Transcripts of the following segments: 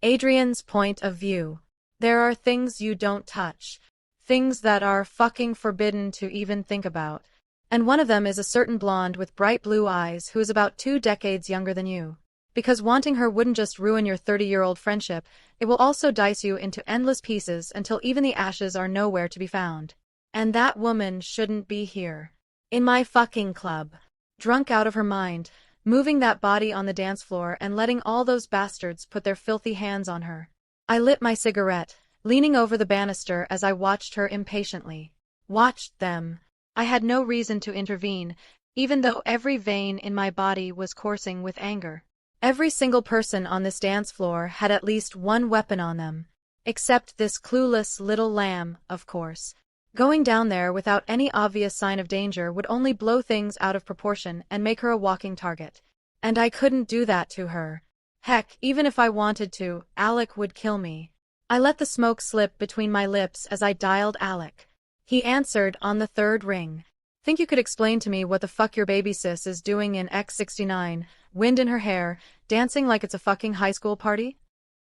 Adrian's point of view. There are things you don't touch. Things that are fucking forbidden to even think about. And one of them is a certain blonde with bright blue eyes who is about 2 decades younger than you. Because wanting her wouldn't just ruin your 30-year-old friendship, it will also dice you into endless pieces until even the ashes are nowhere to be found. And that woman shouldn't be here. In my fucking club. Drunk out of her mind, moving that body on the dance floor and letting all those bastards put their filthy hands on her. I lit my cigarette, leaning over the banister as I watched her impatiently. Watched them. I had no reason to intervene, even though every vein in my body was coursing with anger. Every single person on this dance floor had at least one weapon on them. Except this clueless little lamb, of course. Going down there without any obvious sign of danger would only blow things out of proportion and make her a walking target. And I couldn't do that to her. Heck, even if I wanted to, Alec would kill me. I let the smoke slip between my lips as I dialed Alec. He answered on the 3rd ring. Think you could explain to me what the fuck your baby sis is doing in X69, wind in her hair, dancing like it's a fucking high school party?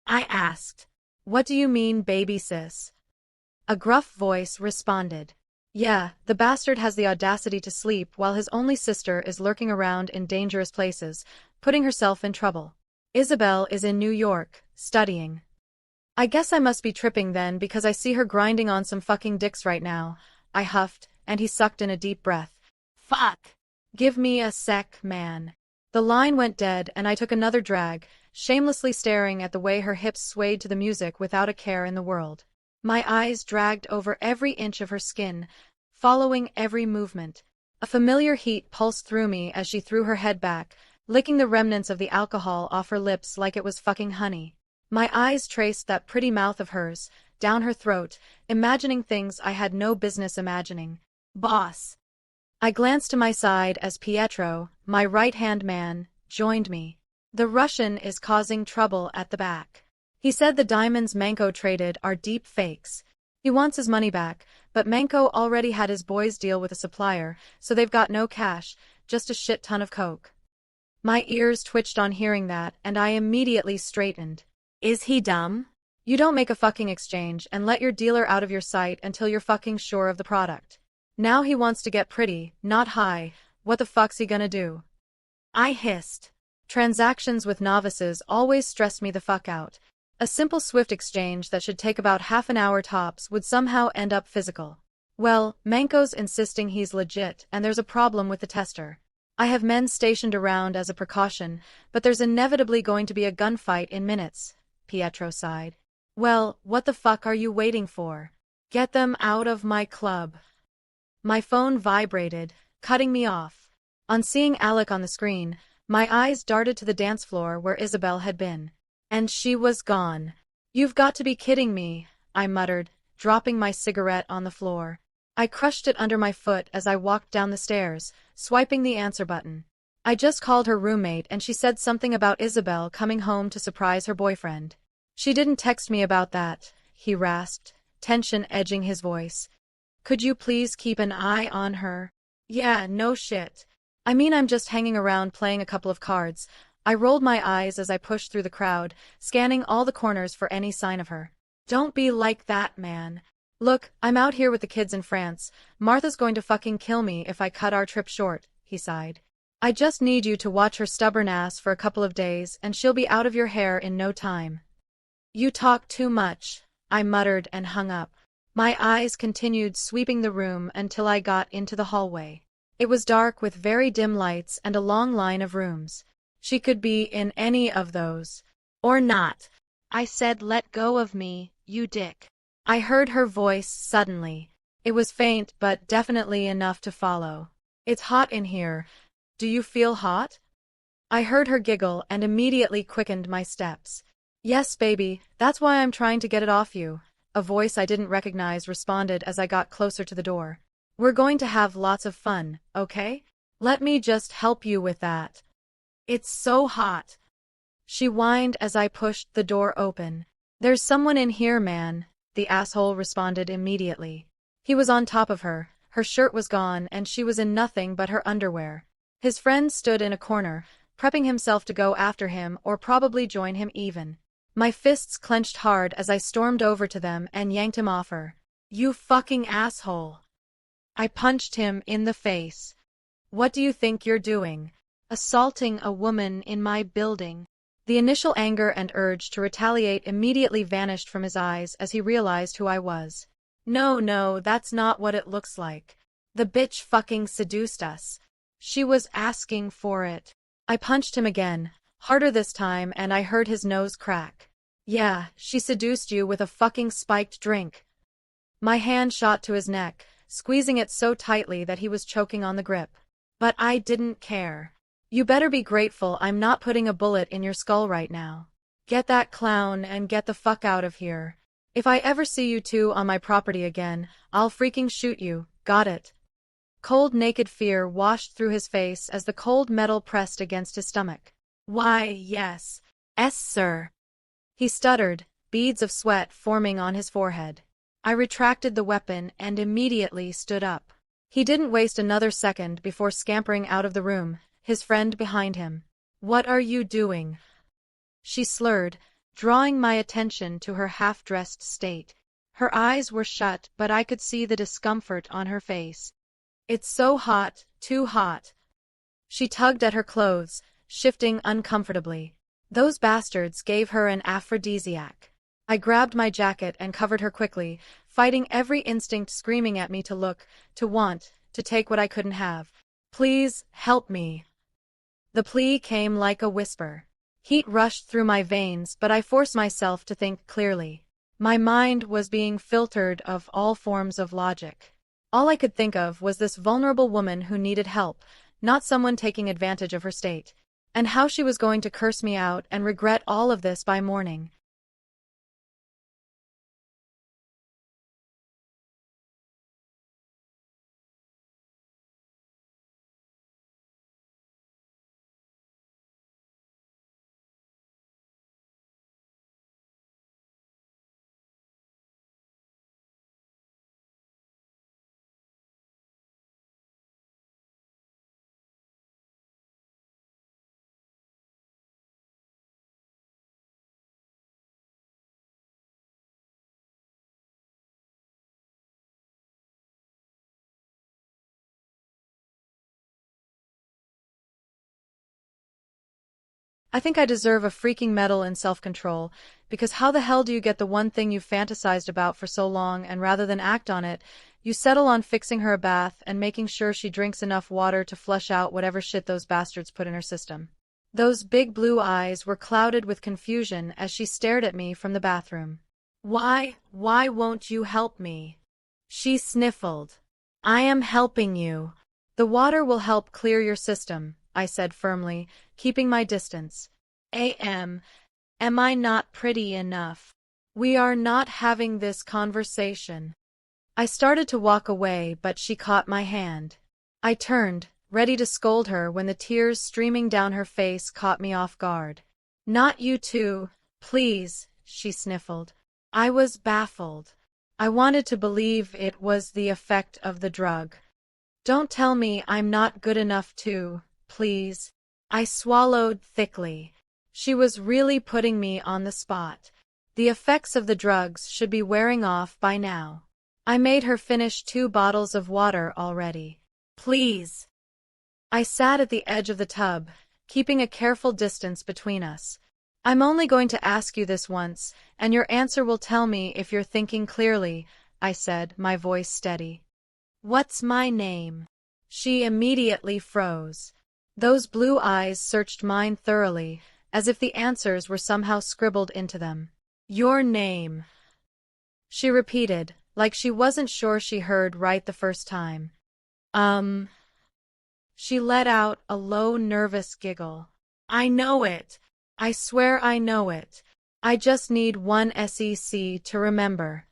I asked. What do you mean, baby sis? A gruff voice responded. Yeah, the bastard has the audacity to sleep while his only sister is lurking around in dangerous places, putting herself in trouble. Isabel is in New York, studying. I guess I must be tripping then because I see her grinding on some fucking dicks right now. I huffed, and he sucked in a deep breath. Fuck! Give me a sec, man. The line went dead and I took another drag, shamelessly staring at the way her hips swayed to the music without a care in the world. My eyes dragged over every inch of her skin, following every movement. A familiar heat pulsed through me as she threw her head back, licking the remnants of the alcohol off her lips like it was fucking honey. My eyes traced that pretty mouth of hers, down her throat, imagining things I had no business imagining. Boss! I glanced to my side as Pietro, my right-hand man, joined me. The Russian is causing trouble at the back. He said the diamonds Manko traded are deep fakes. He wants his money back, but Manko already had his boys deal with a supplier, so they've got no cash, just a shit ton of coke. My ears twitched on hearing that, and I immediately straightened. Is he dumb? You don't make a fucking exchange and let your dealer out of your sight until you're fucking sure of the product. Now he wants to get pretty, not high. What the fuck's he gonna do? I hissed. Transactions with novices always stress me the fuck out. A simple swift exchange that should take about half an hour tops would somehow end up physical. Well, Manko's insisting he's legit and there's a problem with the tester. I have men stationed around as a precaution, but there's inevitably going to be a gunfight in minutes, Pietro sighed. Well, what the fuck are you waiting for? Get them out of my club. My phone vibrated, cutting me off. On seeing Alec on the screen, my eyes darted to the dance floor where Isabel had been. And she was gone. You've got to be kidding me, I muttered, dropping my cigarette on the floor. I crushed it under my foot as I walked down the stairs, swiping the answer button. I just called her roommate and she said something about Isabel coming home to surprise her boyfriend. She didn't text me about that, he rasped, tension edging his voice. Could you please keep an eye on her? Yeah, no shit. I mean, I'm just hanging around playing a couple of cards. I rolled my eyes as I pushed through the crowd, scanning all the corners for any sign of her. Don't be like that, man. Look, I'm out here with the kids in France. Martha's going to fucking kill me if I cut our trip short, he sighed. I just need you to watch her stubborn ass for a couple of days and she'll be out of your hair in no time. You talk too much, I muttered and hung up. My eyes continued sweeping the room until I got into the hallway. It was dark with very dim lights and a long line of rooms. She could be in any of those. Or not. I said, let go of me, you dick. I heard her voice suddenly. It was faint but definitely enough to follow. It's hot in here. Do you feel hot? I heard her giggle and immediately quickened my steps. Yes, baby, that's why I'm trying to get it off you. A voice I didn't recognize responded as I got closer to the door. We're going to have lots of fun, okay? Let me just help you with that. It's so hot. She whined as I pushed the door open. There's someone in here, man, the asshole responded immediately. He was on top of her, her shirt was gone and she was in nothing but her underwear. His friend stood in a corner, prepping himself to go after him or probably join him even. My fists clenched hard as I stormed over to them and yanked him off her. You fucking asshole. I punched him in the face. What do you think you're doing? Assaulting a woman in my building. The initial anger and urge to retaliate immediately vanished from his eyes as he realized who I was. No, that's not what it looks like. The bitch fucking seduced us. She was asking for it. I punched him again, harder this time, and I heard his nose crack. Yeah, she seduced you with a fucking spiked drink. My hand shot to his neck, squeezing it so tightly that he was choking on the grip. But I didn't care. You better be grateful I'm not putting a bullet in your skull right now. Get that clown and get the fuck out of here. If I ever see you two on my property again, I'll freaking shoot you, got it? Cold naked fear washed through his face as the cold metal pressed against his stomach. Why, yes. Sir. He stuttered, beads of sweat forming on his forehead. I retracted the weapon and immediately stood up. He didn't waste another second before scampering out of the room, his friend behind him. What are you doing? She slurred, drawing my attention to her half-dressed state. Her eyes were shut, but I could see the discomfort on her face. It's so hot, too hot. She tugged at her clothes, shifting uncomfortably. Those bastards gave her an aphrodisiac. I grabbed my jacket and covered her quickly, fighting every instinct screaming at me to look, to want, to take what I couldn't have. Please, help me. The plea came like a whisper. Heat rushed through my veins, but I forced myself to think clearly. My mind was being filtered of all forms of logic. All I could think of was this vulnerable woman who needed help, not someone taking advantage of her state, and how she was going to curse me out and regret all of this by morning. I think I deserve a freaking medal in self-control, because how the hell do you get the one thing you've fantasized about for so long and rather than act on it, you settle on fixing her a bath and making sure she drinks enough water to flush out whatever shit those bastards put in her system. Those big blue eyes were clouded with confusion as she stared at me from the bathroom. Why won't you help me? She sniffled. I am helping you. The water will help clear your system, I said firmly, keeping my distance. Am I not pretty enough? We are not having this conversation. I started to walk away, but she caught my hand. I turned, ready to scold her when the tears streaming down her face caught me off guard. Not you too, please, she sniffled. I was baffled. I wanted to believe it was the effect of the drug. Don't tell me I'm not good enough too, please. I swallowed thickly. She was really putting me on the spot. The effects of the drugs should be wearing off by now. I made her finish 2 bottles of water already. Please. I sat at the edge of the tub, keeping a careful distance between us. I'm only going to ask you this once, and your answer will tell me if you're thinking clearly, I said, my voice steady. What's my name? She immediately froze. Those blue eyes searched mine thoroughly, as if the answers were somehow scribbled into them. Your name, she repeated, like she wasn't sure she heard right the first time. She let out a low, nervous giggle. I know it. I swear I know it. I just need one sec to remember.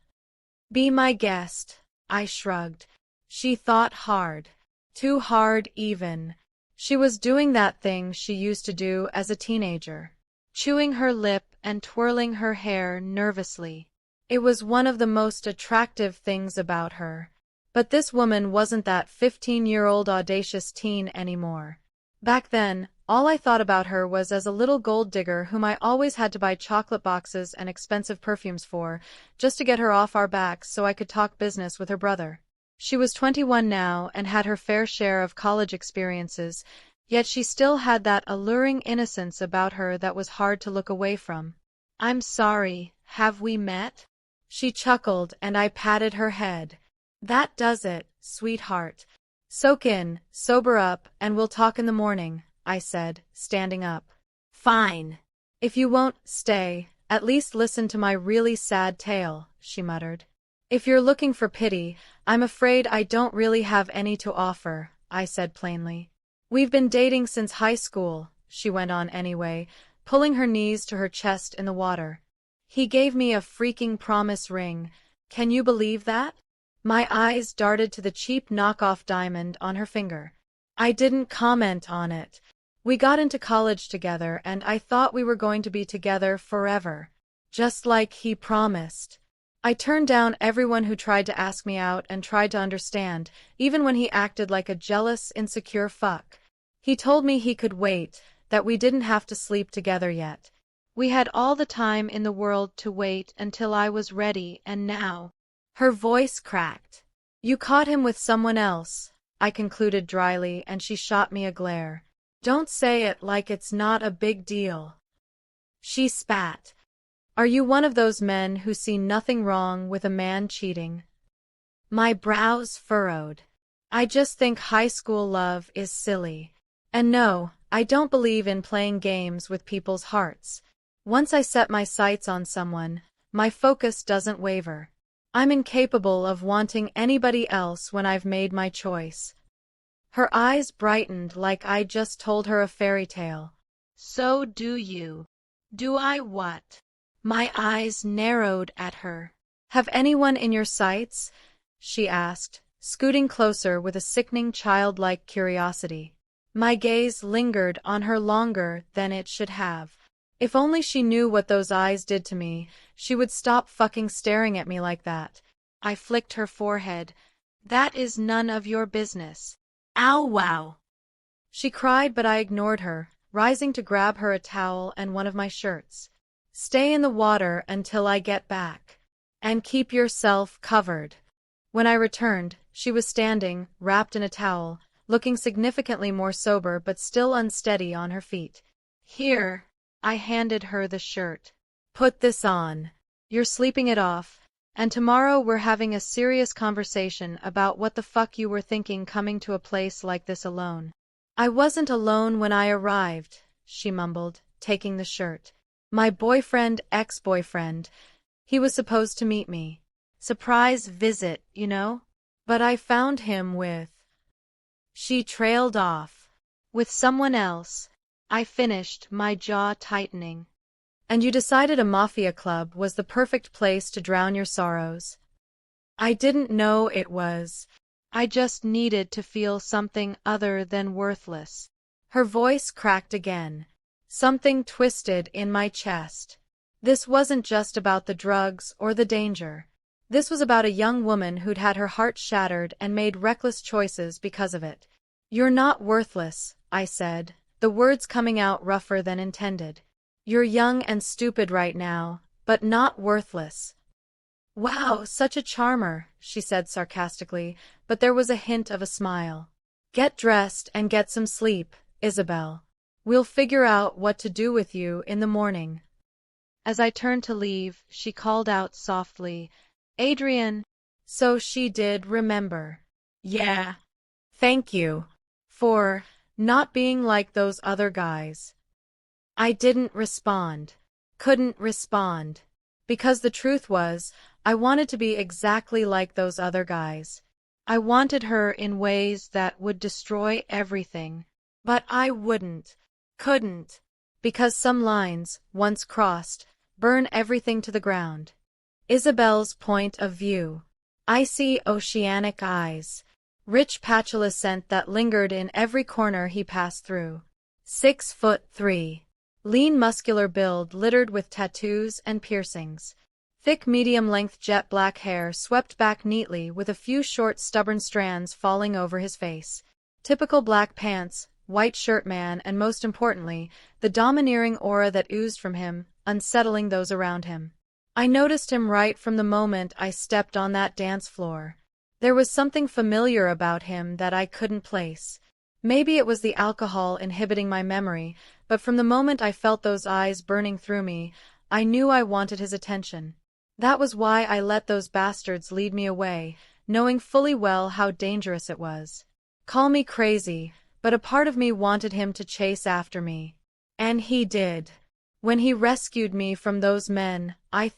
Be my guest, I shrugged. She thought hard. Too hard even. She was doing that thing she used to do as a teenager, chewing her lip and twirling her hair nervously. It was one of the most attractive things about her. But this woman wasn't that 15-year-old audacious teen anymore. Back then, All I thought about her was as a little gold digger whom I always had to buy chocolate boxes and expensive perfumes for, just to get her off our backs so I could talk business with her brother. She was 21 now and had her fair share of college experiences, yet she still had that alluring innocence about her that was hard to look away from. "I'm sorry, have we met?" She chuckled and I patted her head. "That does it, sweetheart. Soak in, sober up, and we'll talk in the morning," I said, standing up. "Fine. If you won't stay, at least listen to my really sad tale," she muttered. "If you're looking for pity, I'm afraid I don't really have any to offer," I said plainly. "We've been dating since high school," she went on anyway, pulling her knees to her chest in the water. "He gave me a freaking promise ring. Can you believe that?" My eyes darted to the cheap knockoff diamond on her finger. I didn't comment on it. We got into college together and I thought we were going to be together forever. Just like he promised. I turned down everyone who tried to ask me out and tried to understand, even when he acted like a jealous, insecure fuck. He told me he could wait, that we didn't have to sleep together yet. We had all the time in the world to wait until I was ready, and now. Her voice cracked. "You caught him with someone else," I concluded dryly, and she shot me a glare. "Don't say it like it's not a big deal." She spat. "Are you one of those men who see nothing wrong with a man cheating?" My brows furrowed. "I just think high school love is silly. And no, I don't believe in playing games with people's hearts. Once I set my sights on someone, my focus doesn't waver. I'm incapable of wanting anybody else when I've made my choice." Her eyes brightened like I'd just told her a fairy tale. "So do you." "Do I what?" My eyes narrowed at her. "Have anyone in your sights?" she asked, scooting closer with a sickening childlike curiosity. My gaze lingered on her longer than it should have. If only she knew what those eyes did to me, she would stop fucking staring at me like that. I flicked her forehead. "That is none of your business." "Ow wow!" she cried, but I ignored her, rising to grab her a towel and one of my shirts. "Stay in the water until I get back. And keep yourself covered." When I returned, she was standing, wrapped in a towel, looking significantly more sober but still unsteady on her feet. "Here." I handed her the shirt. "Put this on. You're sleeping it off, and tomorrow we're having a serious conversation about what the fuck you were thinking coming to a place like this alone." "I wasn't alone when I arrived," she mumbled, taking the shirt. "My boyfriend, ex-boyfriend, he was supposed to meet me. Surprise visit, you know? But I found him with—" She trailed off. "With someone else," I finished, my jaw tightening. "And you decided a mafia club was the perfect place to drown your sorrows?" "I didn't know it was. I just needed to feel something other than worthless." Her voice cracked again. Something twisted in my chest. This wasn't just about the drugs or the danger. This was about a young woman who'd had her heart shattered and made reckless choices because of it. "You're not worthless," I said, the words coming out rougher than intended. "You're young and stupid right now, but not worthless." "Wow, such a charmer," she said sarcastically, but there was a hint of a smile. "Get dressed and get some sleep, Isabel. We'll figure out what to do with you in the morning." As I turned to leave, she called out softly, "Adrian." So she did remember. "Yeah. Thank you. For not being like those other guys." I didn't respond. Couldn't respond. Because the truth was, I wanted to be exactly like those other guys. I wanted her in ways that would destroy everything. But I couldn't. Because some lines, once crossed, burn everything to the ground. Isabel's point of view. Icy oceanic eyes. Rich patchouli scent that lingered in every corner he passed through. 6'3". Lean muscular build littered with tattoos and piercings. Thick medium-length jet black hair swept back neatly with a few short stubborn strands falling over his face. Typical black pants, white shirt man, and most importantly, the domineering aura that oozed from him, unsettling those around him. I noticed him right from the moment I stepped on that dance floor. There was something familiar about him that I couldn't place. Maybe it was the alcohol inhibiting my memory, but from the moment I felt those eyes burning through me, I knew I wanted his attention. That was why I let those bastards lead me away, knowing fully well how dangerous it was. Call me crazy, but a part of me wanted him to chase after me. And he did. When he rescued me from those men, I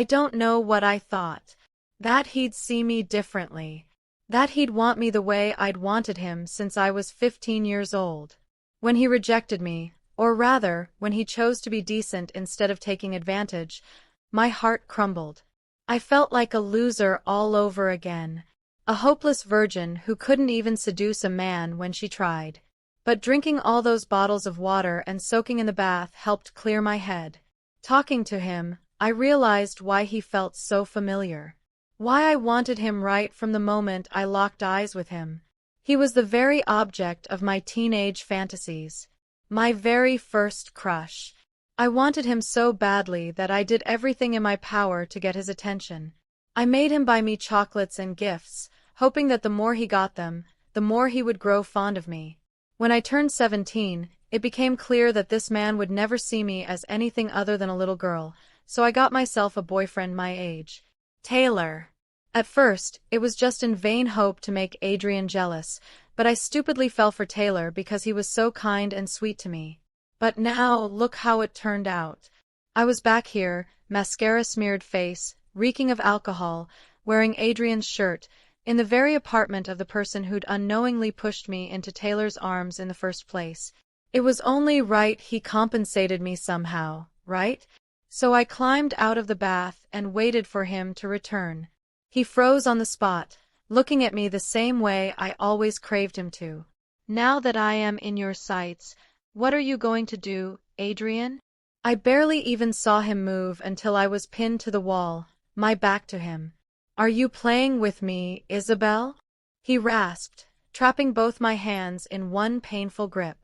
don't know what I thought. That he'd see me differently. That he'd want me the way I'd wanted him since I was 15 years old. When he rejected me, or rather, when he chose to be decent instead of taking advantage, my heart crumbled. I felt like a loser all over again. A hopeless virgin who couldn't even seduce a man when she tried. But drinking all those bottles of water and soaking in the bath helped clear my head. Talking to him, I realized why he felt so familiar. Why I wanted him right from the moment I locked eyes with him. He was the very object of my teenage fantasies. My very first crush. I wanted him so badly that I did everything in my power to get his attention. I made him buy me chocolates and gifts, hoping that the more he got them, the more he would grow fond of me. When I turned 17, it became clear that this man would never see me as anything other than a little girl, so I got myself a boyfriend my age. Taylor. At first, it was just in vain hope to make Adrian jealous, but I stupidly fell for Taylor because he was so kind and sweet to me. But now, look how it turned out. I was back here, mascara-smeared face, reeking of alcohol, wearing Adrian's shirt, in the very apartment of the person who'd unknowingly pushed me into Taylor's arms in the first place. It was only right he compensated me somehow, right? So I climbed out of the bath and waited for him to return. He froze on the spot, looking at me the same way I always craved him to. Now that I am in your sights, what are you going to do, Adrian? I barely even saw him move until I was pinned to the wall, my back to him. Are you playing with me, Isabel? He rasped, trapping both my hands in one painful grip.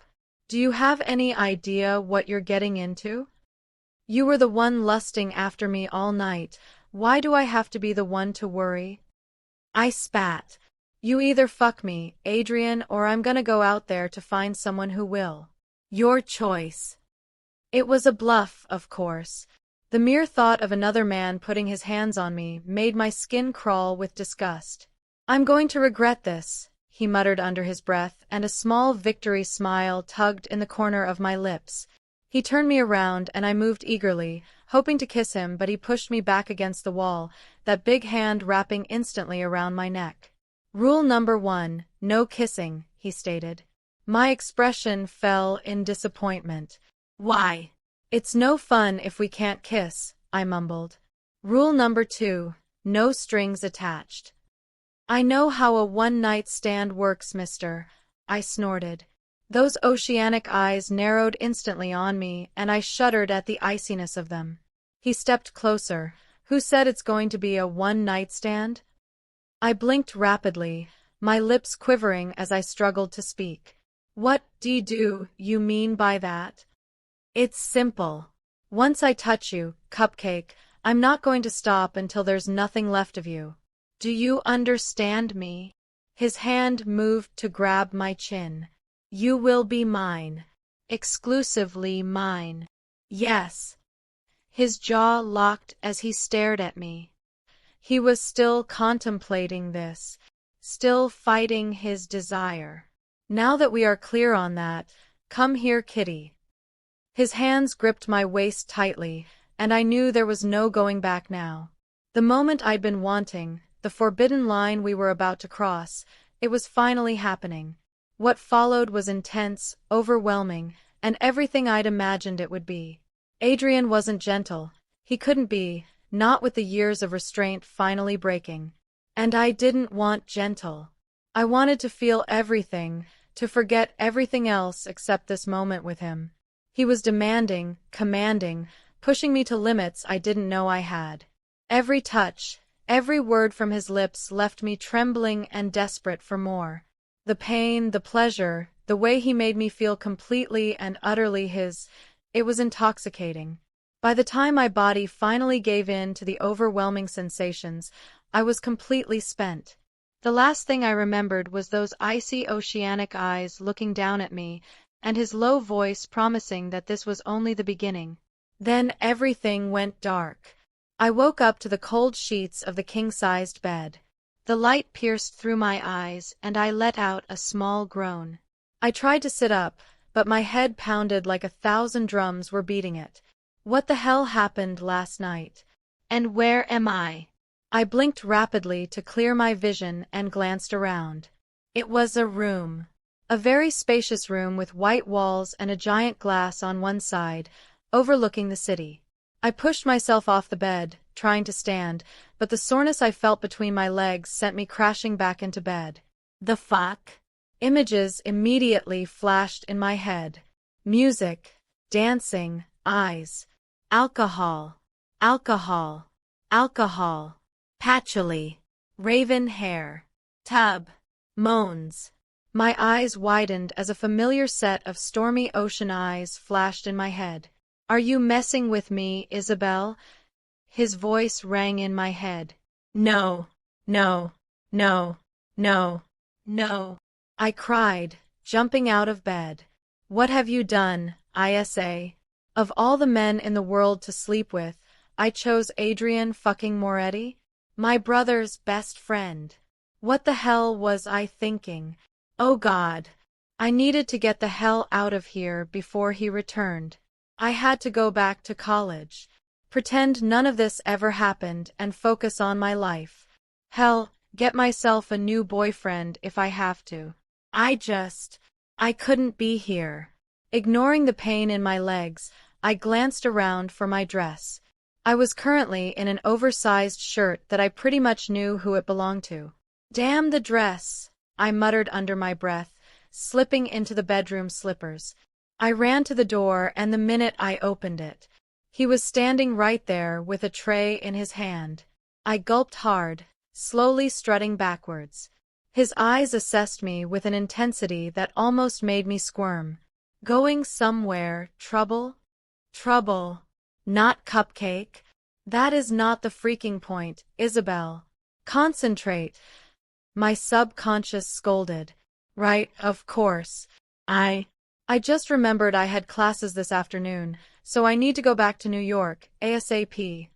Do you have any idea what you're getting into? You were the one lusting after me all night. Why do I have to be the one to worry? I spat. You either fuck me, Adrian, or I'm gonna go out there to find someone who will. Your choice. It was a bluff, of course. The mere thought of another man putting his hands on me made my skin crawl with disgust. I'm going to regret this, he muttered under his breath, and a small victory smile tugged in the corner of my lips. He turned me around and I moved eagerly, hoping to kiss him, but he pushed me back against the wall, that big hand wrapping instantly around my neck. Rule number 1, no kissing, he stated. My expression fell in disappointment. Why? It's no fun if we can't kiss, I mumbled. Rule number 2, no strings attached. I know how a one-night stand works, mister, I snorted. Those oceanic eyes narrowed instantly on me, and I shuddered at the iciness of them. He stepped closer. Who said it's going to be a one-night stand? I blinked rapidly, my lips quivering as I struggled to speak. What do you mean by that? It's simple. Once I touch you, Cupcake, I'm not going to stop until there's nothing left of you. Do you understand me? His hand moved to grab my chin. You will be mine. Exclusively mine. Yes. His jaw locked as he stared at me. He was still contemplating this, still fighting his desire. Now that we are clear on that, come here, kitty. His hands gripped my waist tightly, and I knew there was no going back now. The moment I'd been wanting, the forbidden line we were about to cross, it was finally happening. What followed was intense, overwhelming, and everything I'd imagined it would be. Adrian wasn't gentle. He couldn't be, not with the years of restraint finally breaking. And I didn't want gentle. I wanted to feel everything, to forget everything else except this moment with him. He was demanding, commanding, pushing me to limits I didn't know I had. Every touch, every word from his lips left me trembling and desperate for more. The pain, the pleasure, the way he made me feel completely and utterly his, it was intoxicating. By the time my body finally gave in to the overwhelming sensations, I was completely spent. The last thing I remembered was those icy oceanic eyes looking down at me, and his low voice promising that this was only the beginning. Then everything went dark. I woke up to the cold sheets of the king-sized bed. The light pierced through my eyes, and I let out a small groan. I tried to sit up, but my head pounded like 1,000 drums were beating it. What the hell happened last night? And where am I? I blinked rapidly to clear my vision and glanced around. It was a room. A very spacious room with white walls and a giant glass on one side, overlooking the city. I pushed myself off the bed, trying to stand, but the soreness I felt between my legs sent me crashing back into bed. The fuck? Images immediately flashed in my head. Music, dancing, eyes. Alcohol, alcohol, alcohol. Patchouli, raven hair. Tub, moans. My eyes widened as a familiar set of stormy ocean eyes flashed in my head. Are you messing with me, Isabel? His voice rang in my head. No, no, no, no, no. I cried, jumping out of bed. What have you done, Isa? Of all the men in the world to sleep with, I chose Adrian fucking Moretti? My brother's best friend. What the hell was I thinking? Oh God. I needed to get the hell out of here before he returned. I had to go back to college. Pretend none of this ever happened and focus on my life. Hell, get myself a new boyfriend if I have to. I couldn't be here. Ignoring the pain in my legs, I glanced around for my dress. I was currently in an oversized shirt that I pretty much knew who it belonged to. Damn the dress, I muttered under my breath, slipping into the bedroom slippers. I ran to the door, and the minute I opened it, he was standing right there with a tray in his hand. I gulped hard, slowly strutting backwards. His eyes assessed me with an intensity that almost made me squirm. Going somewhere, trouble? Trouble. Not cupcake. That is not the freaking point, Isabel. Concentrate. My subconscious scolded. Right, of course. I just remembered I had classes this afternoon, so I need to go back to New York, ASAP.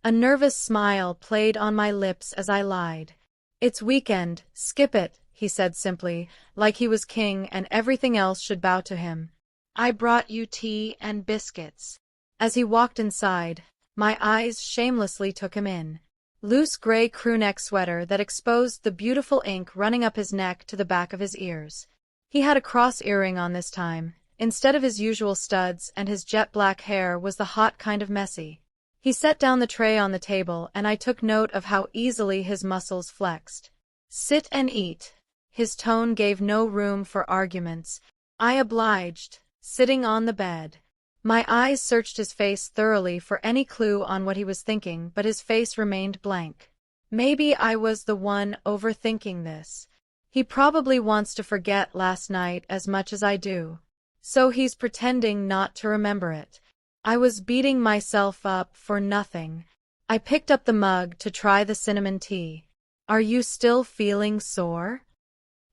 A nervous smile played on my lips as I lied. It's weekend, skip it, he said simply, like he was king and everything else should bow to him. I brought you tea and biscuits. As he walked inside, my eyes shamelessly took him in. Loose gray crewneck sweater that exposed the beautiful ink running up his neck to the back of his ears. He had a cross earring on this time, instead of his usual studs, and his jet black hair was the hot kind of messy. He set down the tray on the table, and I took note of how easily his muscles flexed. Sit and eat. His tone gave no room for arguments. I obliged, sitting on the bed. My eyes searched his face thoroughly for any clue on what he was thinking, but his face remained blank. Maybe I was the one overthinking this. He probably wants to forget last night as much as I do. So he's pretending not to remember it. I was beating myself up for nothing. I picked up the mug to try the cinnamon tea. Are you still feeling sore?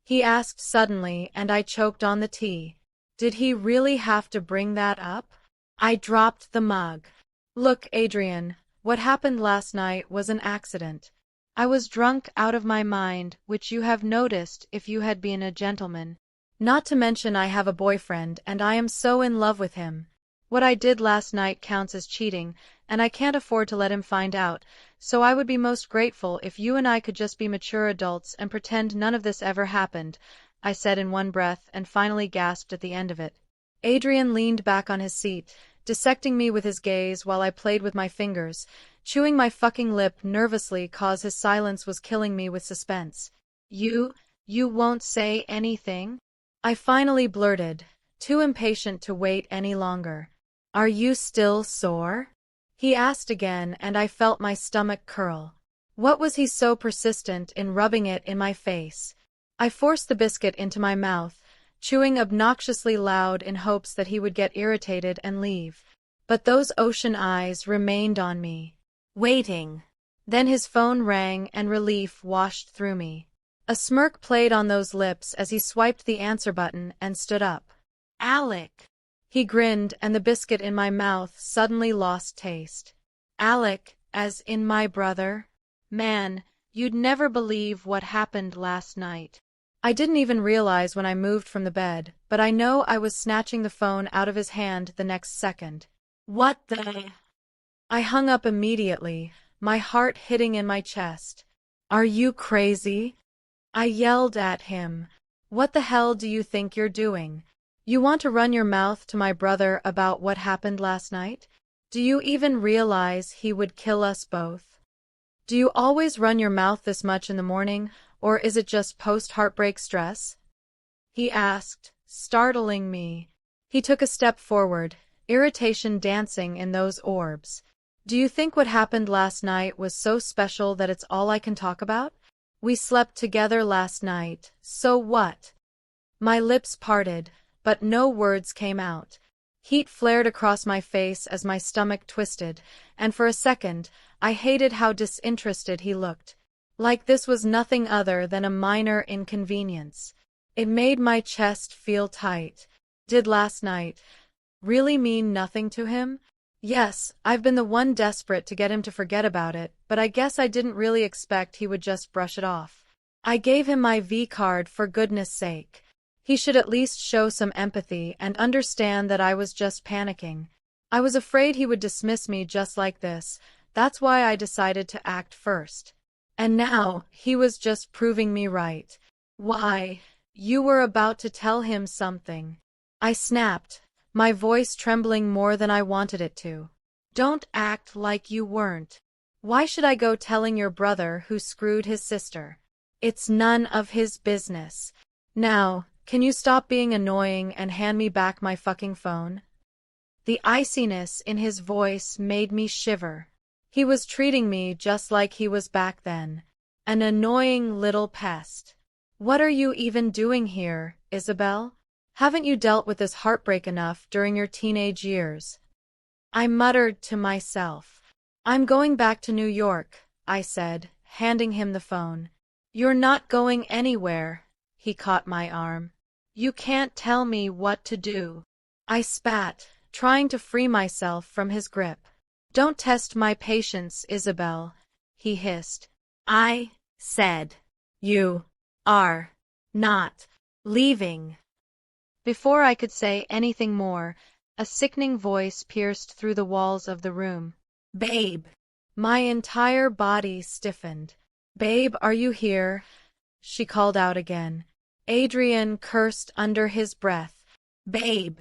He asked suddenly, and I choked on the tea. Did he really have to bring that up? I dropped the mug. Look, Adrian, what happened last night was an accident. I was drunk out of my mind, which you have noticed if you had been a gentleman. Not to mention I have a boyfriend, and I am so in love with him. What I did last night counts as cheating, and I can't afford to let him find out, so I would be most grateful if you and I could just be mature adults and pretend none of this ever happened, I said in one breath and finally gasped at the end of it. Adrian leaned back on his seat, dissecting me with his gaze while I played with my fingers, chewing my fucking lip nervously cause his silence was killing me with suspense. You won't say anything? I finally blurted, too impatient to wait any longer. Are you still sore? He asked again, and I felt my stomach curl. What was he so persistent in rubbing it in my face? I forced the biscuit into my mouth, chewing obnoxiously loud in hopes that he would get irritated and leave. But those ocean eyes remained on me, waiting. Then his phone rang and relief washed through me. A smirk played on those lips as he swiped the answer button and stood up. Alec! He grinned, and the biscuit in my mouth suddenly lost taste. Alec, as in my brother? Man, you'd never believe what happened last night. I didn't even realize when I moved from the bed, but I know I was snatching the phone out of his hand the next second. What the? I hung up immediately, my heart hitting in my chest. Are you crazy? I yelled at him. What the hell do you think you're doing? You want to run your mouth to my brother about what happened last night? Do you even realize he would kill us both? Do you always run your mouth this much in the morning, or is it just post-heartbreak stress? He asked, startling me. He took a step forward, irritation dancing in those orbs. Do you think what happened last night was so special that it's all I can talk about? We slept together last night, so what? My lips parted, but no words came out. Heat flared across my face as my stomach twisted, and for a second, I hated how disinterested he looked. Like this was nothing other than a minor inconvenience. It made my chest feel tight. Did last night really mean nothing to him? Yes, I've been the one desperate to get him to forget about it, but I guess I didn't really expect he would just brush it off. I gave him my V-card for goodness sake. He should at least show some empathy and understand that I was just panicking. I was afraid he would dismiss me just like this. That's why I decided to act first. And now, he was just proving me right. Why, you were about to tell him something. I snapped, my voice trembling more than I wanted it to. Don't act like you weren't. Why should I go telling your brother who screwed his sister? It's none of his business. Now, can you stop being annoying and hand me back my fucking phone? The iciness in his voice made me shiver. He was treating me just like he was back then. An annoying little pest. What are you even doing here, Isabel? Haven't you dealt with this heartbreak enough during your teenage years? I muttered to myself. I'm going back to New York, I said, handing him the phone. You're not going anywhere. He caught my arm. You can't tell me what to do. I spat, trying to free myself from his grip. Don't test my patience, Isabel, he hissed. I said, you are not leaving. Before I could say anything more, a sickening voice pierced through the walls of the room. Babe. My entire body stiffened. Babe, are you here? She called out again. Adrian cursed under his breath. Babe.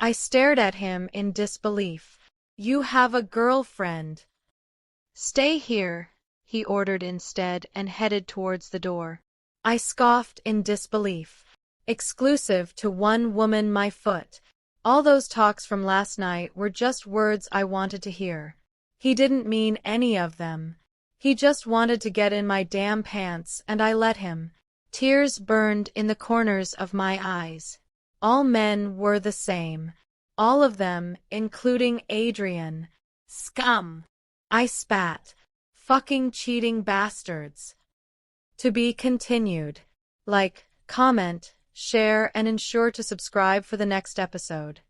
I stared at him in disbelief. You have a girlfriend. Stay here, he ordered instead and headed towards the door. I scoffed in disbelief. Exclusive to one woman, my foot. All those talks from last night were just words I wanted to hear. He didn't mean any of them. He just wanted to get in my damn pants, and I let him. Tears burned in the corners of my eyes. All men were the same. All of them, including Adrian. Scum. I spat. Fucking cheating bastards. To be continued. Like, comment, share, and ensure to subscribe for the next episode.